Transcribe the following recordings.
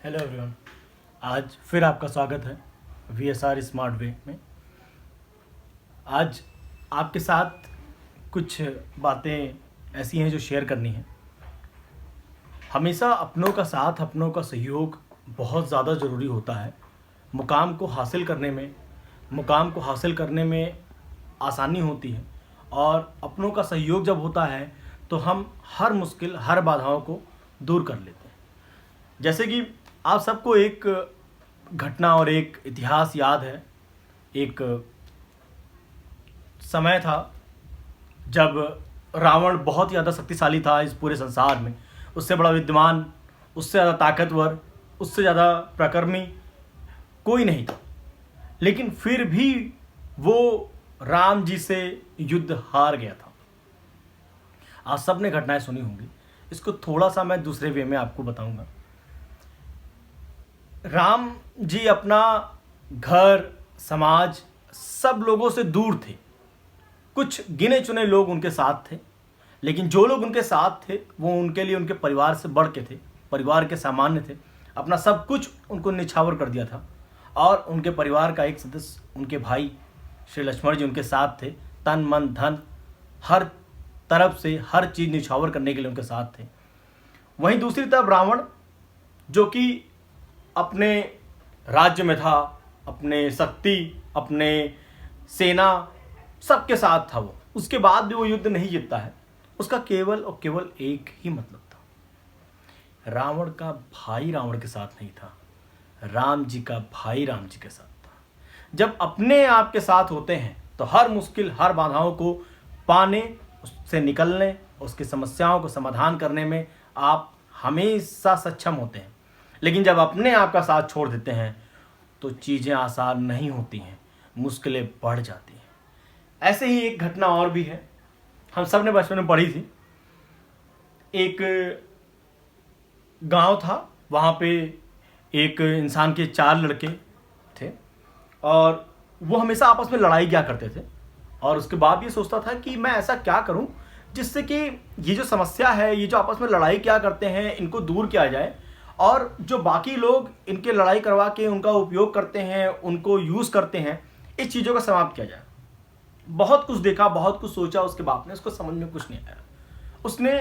Hello everyone. आज फिर आपका स्वागत है VSR स्मार्ट वे में। आज आपके साथ कुछ बातें ऐसी हैं जो शेयर करनी है। हमेशा अपनों का साथ, अपनों का सहयोग बहुत ज़्यादा ज़रूरी होता है। मुकाम को हासिल करने में आसानी होती है, और अपनों का सहयोग जब होता है तो हम हर मुश्किल, हर बाधाओं को दूर कर लेते हैं। जैसे कि आप सबको एक घटना और एक इतिहास याद है। एक समय था जब रावण बहुत ही ज़्यादा शक्तिशाली था इस पूरे संसार में। उससे बड़ा विद्वान, उससे ज़्यादा ताकतवर, उससे ज़्यादा प्रकर्मी कोई नहीं था। लेकिन फिर भी वो राम जी से युद्ध हार गया था। आप सब ने घटनाएं सुनी होंगी। इसको थोड़ा सा मैं दूसरे वे में आपको बताऊंगा। राम जी अपना घर, समाज, सब लोगों से दूर थे। कुछ गिने चुने लोग उनके साथ थे, लेकिन जो लोग उनके साथ थे वो उनके लिए उनके परिवार से बढ़ के थे, परिवार के सामान्य थे। अपना सब कुछ उनको निछावर कर दिया था, और उनके परिवार का एक सदस्य, उनके भाई श्री लक्ष्मण जी उनके साथ थे। तन मन धन हर तरफ से हर चीज़ निछावर करने के लिए उनके साथ थे। वहीं दूसरी तरफ रावण, जो कि अपने राज्य में था, अपने शक्ति, अपने सेना, सबके साथ था वो, उसके बाद भी वो युद्ध नहीं जीतता है। उसका केवल और केवल एक ही मतलब था। रावण का भाई रावण के साथ नहीं था, राम जी का भाई राम जी के साथ था। जब अपने आप के साथ होते हैं तो हर मुश्किल, हर बाधाओं को पाने, उससे निकलने, उसकी समस्याओं को समाधान करने में आप हमेशा सक्षम होते हैं। लेकिन जब अपने आप का साथ छोड़ देते हैं तो चीज़ें आसान नहीं होती हैं, मुश्किलें बढ़ जाती हैं। ऐसे ही एक घटना और भी है, हम सब ने बचपन में पढ़ी थी। एक गांव था, वहाँ पे एक इंसान के 4 लड़के थे, और वो हमेशा आपस में लड़ाई किया करते थे। और उसके बाद ये सोचता था कि मैं ऐसा क्या करूं जिससे कि ये जो समस्या है, ये जो आपस में लड़ाई क्या करते हैं, इनको दूर किया जाए, और जो बाकी लोग इनके लड़ाई करवा के उनका उपयोग करते हैं, उनको यूज़ करते हैं, इस चीज़ों का समाप्त किया जाए। बहुत कुछ देखा, बहुत कुछ सोचा उसके बाप ने, उसको समझ में कुछ नहीं आया। उसने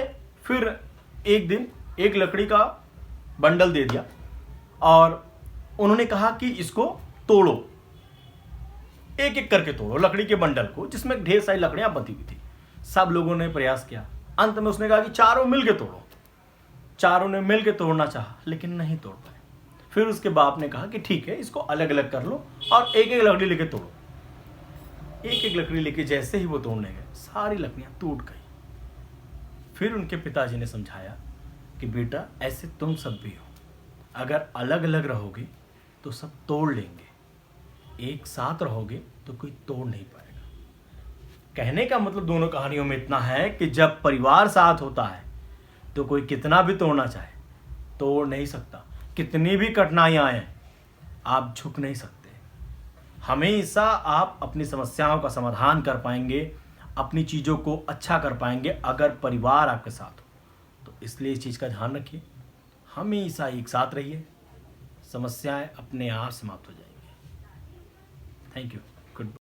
फिर एक दिन एक लकड़ी का बंडल दे दिया, और उन्होंने कहा कि इसको तोड़ो, एक एक करके तोड़ो लकड़ी के बंडल को, जिसमें ढेर सारी लकड़ियां बंधी हुई थी। सब लोगों ने प्रयास किया। अंत में उसने कहा कि चारों मिलके तोड़ो। चारों ने मिलके तोड़ना चाहा, लेकिन नहीं तोड़ पाए। फिर उसके बाप ने कहा कि ठीक है, इसको अलग अलग कर लो और एक एक लकड़ी लेके तोड़ो। एक एक लकड़ी लेके जैसे ही वो तोड़ने गए, सारी लकड़ियां टूट गई। फिर उनके पिताजी ने समझाया कि बेटा, ऐसे तुम सब भी हो, अगर अलग अलग रहोगे तो सब तोड़ लेंगे, एक साथ रहोगे तो कोई तोड़ नहीं पाएगा। कहने का मतलब दोनों कहानियों में इतना है कि जब परिवार साथ होता है तो कोई कितना भी तोड़ना चाहे तोड़ नहीं सकता। कितनी भी कठिनाइयां आए, आप झुक नहीं सकते। हमेशा आप अपनी समस्याओं का समाधान कर पाएंगे, अपनी चीज़ों को अच्छा कर पाएंगे, अगर परिवार आपके साथ हो। तो इसलिए इस चीज़ का ध्यान रखिए, हमेशा एक साथ रहिए, समस्याएं अपने आप समाप्त हो जाएंगी। Thank you. गुड।